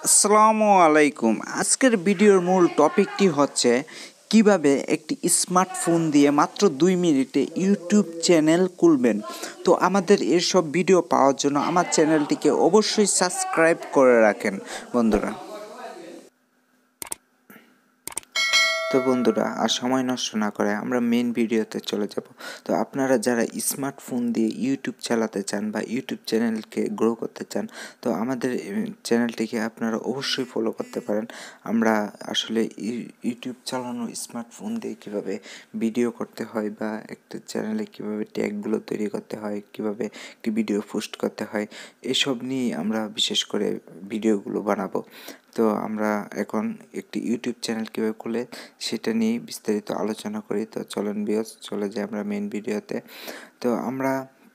আসসালামু আলাইকুম। আজকের ভিডিওর মূল টপিকটি হচ্ছে কিভাবে একটি স্মার্টফোন দিয়ে মাত্র 2 মিনিটে ইউটিউব চ্যানেল খুলবেন। তো আমাদের এসব ভিডিও পাওয়ার জন্য আমার চ্যানেলটিকে অবশ্যই সাবস্ক্রাইব করে রাখেন বন্ধুরা। তো বন্ধুরা, আর সময় নষ্ট না করে আমরা মেন ভিডিওতে চলে যাব। তো আপনারা যারা স্মার্টফোন দিয়ে ইউটিউব চালাতে চান বা ইউটিউব চ্যানেলকে গ্রো করতে চান, তো আমাদের চ্যানেলটিকে আপনারা অবশ্যই ফলো করতে পারেন। আমরা আসলে ইউটিউব চালানো স্মার্টফোন দিয়ে কীভাবে ভিডিও করতে হয় বা একটা চ্যানেলে কীভাবে ট্যাগগুলো তৈরি করতে হয়, কীভাবে একটি ভিডিও পোস্ট করতে হয়, এসব নিয়ে আমরা বিশেষ করে ভিডিওগুলো বানাবো। তো আমরা এখন একটি ইউটিউব চ্যানেল কীভাবে খুলে সেটা নিয়ে বিস্তারিত আলোচনা করি। তো চলেন ভিউয়ার্স, চলে যাই আমরা মেন ভিডিওতে। তো আমরা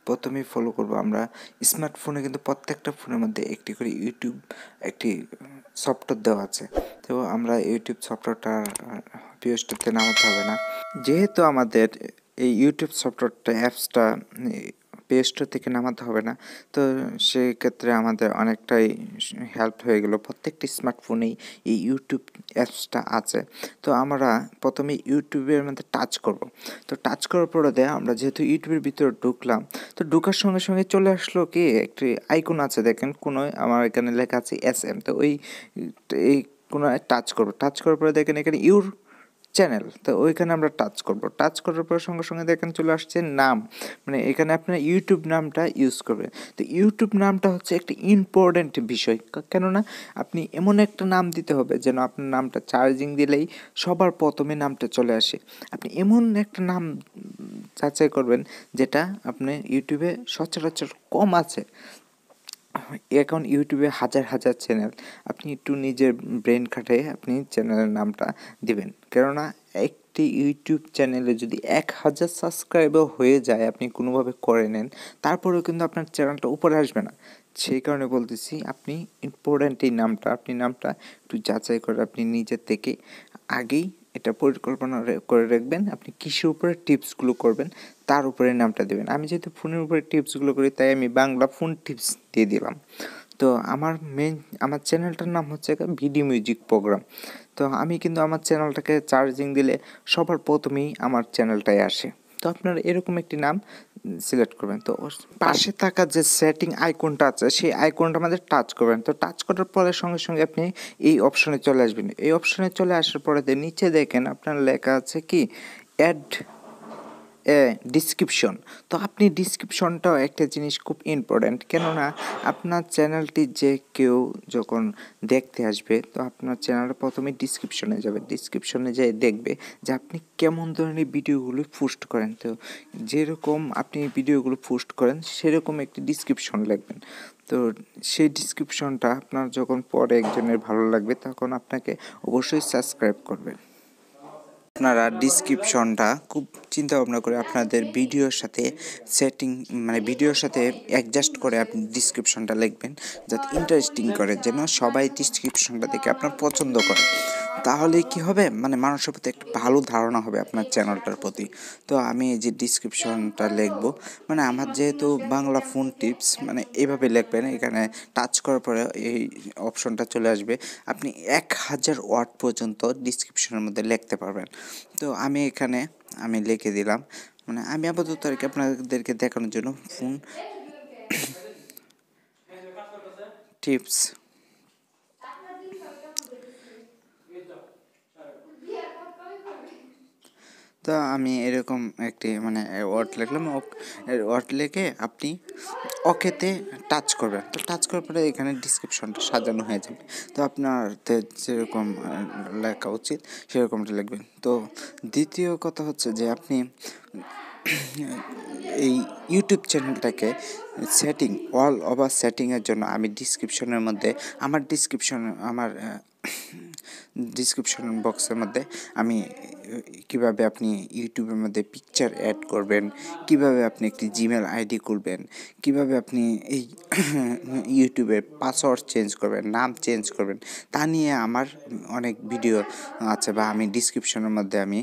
প্রথমেই ফলো করব, আমরা স্মার্টফোনে কিন্তু প্রত্যেকটা ফোনের মধ্যে একটি করে ইউটিউব একটি সফটওয়্যার দেওয়া আছে। তো আমরা ইউটিউব সফটওয়্যারটা প্লে স্টোরে নামাতে হবে না, যেহেতু আমাদের এই ইউটিউব সফটওয়্যারটা অ্যাপসটা প্লে স্টোর থেকে নামাতে হবে না। তো সেক্ষেত্রে আমাদের অনেকটাই হেল্প হয়ে গেল। প্রত্যেকটি স্মার্টফোনেই এই ইউটিউব অ্যাপসটা আছে। তো আমরা প্রথমে ইউটিউবের মধ্যে টাচ করব। তো টাচ করার পরে আমরা যেহেতু ইউটিউবের ভিতরে ঢুকলাম, তো ঢোকার সঙ্গে সঙ্গে চলে আসলো কি একটি আইকন আছে, দেখেন কোনো আমার এখানে লেখা আছে SM। তো এই কোনো টাচ করব। টাচ করার পরে দেখেন এখানে ইউর চ্যানেল, তো ওইখানে আমরা টাচ করব। টাচ করার পর সঙ্গে সঙ্গে দেখেন চলে আসছে নাম, মানে এখানে আপনার ইউটিউব নামটা ইউজ করবেন। তো ইউটিউব নামটা হচ্ছে একটা ইম্পর্ট্যান্ট বিষয়, কেননা আপনি এমন একটা নাম দিতে হবে যেন আপনার নামটা চার্জিং দিলেই সবার প্রথমে নামটা চলে আসে। আপনি এমন একটা নাম যাচাই করবেন যেটা আপনি ইউটিউবে সচরাচর কম আছে। এখন ইউটিউবে হাজার হাজার চ্যানেল, আপনি একটু নিজের ব্রেন খাটিয়ে আপনি চ্যানেলের নামটা দিবেন। কেননা একটি ইউটিউব চ্যানেলে যদি 1000 সাবস্ক্রাইবার হয়ে যায়, আপনি কোনোভাবে করে নেন, তারপরেও কিন্তু আপনার চ্যানেলটা উপরে আসবে না। সেই কারণে বলতেছি, আপনি ইম্পর্ট্যান্ট এই নামটা, আপনি নামটা একটু যাচাই করে আপনি নিজের থেকে আগেই এটা পরিকল্পনা করে রাখবেন। আপনি কিসের উপরে টিপসগুলো করবেন তার উপরে নামটা দেবেন। আমি যেহেতু ফোনের উপরে টিপসগুলো করি, তাই আমি বাংলা ফোন টিপস দিয়ে দিলাম। তো আমার চ্যানেলটার নাম হচ্ছে ভিডিও মিউজিক প্রোগ্রাম। তো আমি কিন্তু আমার চ্যানেলটাকে চার্জিং দিলে সবার প্রথমেই আমার চ্যানেলটাই আসে। তো আপনারা এরকম একটি নাম সিলেক্ট করবেন। তো পাশে থাকা যে সেটিং আইকনটা আছে, সেই আইকনটা আমাদের টাচ করবেন। তো টাচ করার পরে সঙ্গে সঙ্গে আপনি এই অপশনে চলে আসবেন। এই অপশনে চলে আসার পরে নিচে দেখেন আপনার লেখা আছে কি অ্যাড ডিসক্রিপশন। তো আপনি ডিসক্রিপশনটাও একটা জিনিস খুব ইম্পর্ট্যান্ট, কেননা আপনার চ্যানেলটি যে কেউ যখন দেখতে আসবে, তো আপনার চ্যানেলটা প্রথমে ডিসক্রিপশনে যাবে। ডিসক্রিপশনে যেয়ে দেখবে যে আপনি কেমন ধরনের ভিডিওগুলো পোস্ট করেন। তো যেরকম আপনি ভিডিওগুলো পোস্ট করেন সেরকম একটি ডিসক্রিপশন লিখবেন। তো সেই ডিসক্রিপশনটা আপনার যখন পরে একজনের ভালো লাগবে, তখন আপনাকে অবশ্যই সাবস্ক্রাইব করবে। আপনারা ডিসক্রিপশনটা খুব চিন্তা ভাবনা করে আপনাদের ভিডিওর সাথে সেটিং, মানে ভিডিওর সাথে অ্যাডজাস্ট করে আপনি ডিসক্রিপশনটা লিখবেন, যাতে ইন্টারেস্টিং করে, যেন সবাই ডিসক্রিপশনটা দেখে আপনার পছন্দ করে। তাহলে কি হবে, মানে মানুষের প্রতি একটা ভালো ধারণা হবে আপনার চ্যানেলটার প্রতি। তো আমি এই যে ডিসক্রিপশনটা লিখবো, মানে আমার যেহেতু বাংলা ফোন টিপস, মানে এইভাবে লিখবেন। এখানে টাচ করার পরে এই অপশনটা চলে আসবে, আপনি 1000 ওয়ার্ড পর্যন্ত ডিসক্রিপশনের মধ্যে লিখতে পারবেন। তো আমি এখানে লিখে দিলাম, মানে আমি আপাতত আর কি আপনাদেরকে দেখানোর জন্য ফোন টিপস। তো আমি এরকম একটি মানে ওয়ার্ড লিখলাম। ওয়ার্ড লিখে আপনি ওকেতে টাচ করবেন। তো টাচ করার পরে এখানে ডিসক্রিপশনটা সাজানো হয়ে যাবে। তো আপনার যেরকম লেখা উচিত সেরকমটা লিখবেন। তো দ্বিতীয় কথা হচ্ছে যে আপনি এই ইউটিউব চ্যানেলটাকে সেটিং, অল ওভার সেটিংয়ের জন্য আমি ডিসক্রিপশনের মধ্যে আমার ডিসক্রিপশন বক্সের মধ্যে আমি কিভাবে আপনি ইউটিউবের মধ্যে পিকচার অ্যাড করবেন, কিভাবে আপনি একটি জিমেল আইডি খুলবেন, কিভাবে আপনি এই ইউটিউবের পাসওয়ার্ড চেঞ্জ করবেন, নাম চেঞ্জ করবেন, তা নিয়ে আমার অনেক ভিডিও আছে, বা আমি ডিসক্রিপশনের মধ্যে আমি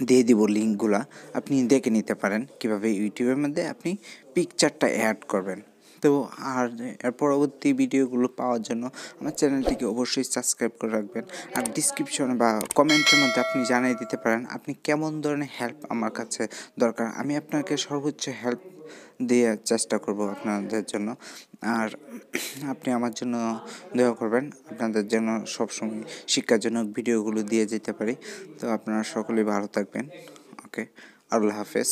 দিয়ে দিব লিঙ্কগুলো, আপনি দেখে নিতে পারেন কিভাবে ইউটিউবের মধ্যে আপনি পিকচারটা অ্যাড করবেন। তো আর এর পরবর্তী ভিডিওগুলো পাওয়ার জন্য আমার চ্যানেলটিকে অবশ্যই সাবস্ক্রাইব করে রাখবেন। আর ডিসক্রিপশনে বা কমেন্টের মধ্যে আপনি জানিয়ে দিতে পারেন আপনি কেমন ধরনের হেল্প আমার কাছে দরকার। আমি আপনাকে সর্বোচ্চ হেল্প দেওয়ার চেষ্টা করব আপনাদের জন্য। আর আপনি আমার জন্য দোয়া করবেন, আপনাদের জন্য সবসময় শিক্ষাজনক ভিডিওগুলো দিয়ে যেতে পারি। তো আপনারা সকলেই ভালো থাকবেন। ওকে, আল্লাহ হাফেজ।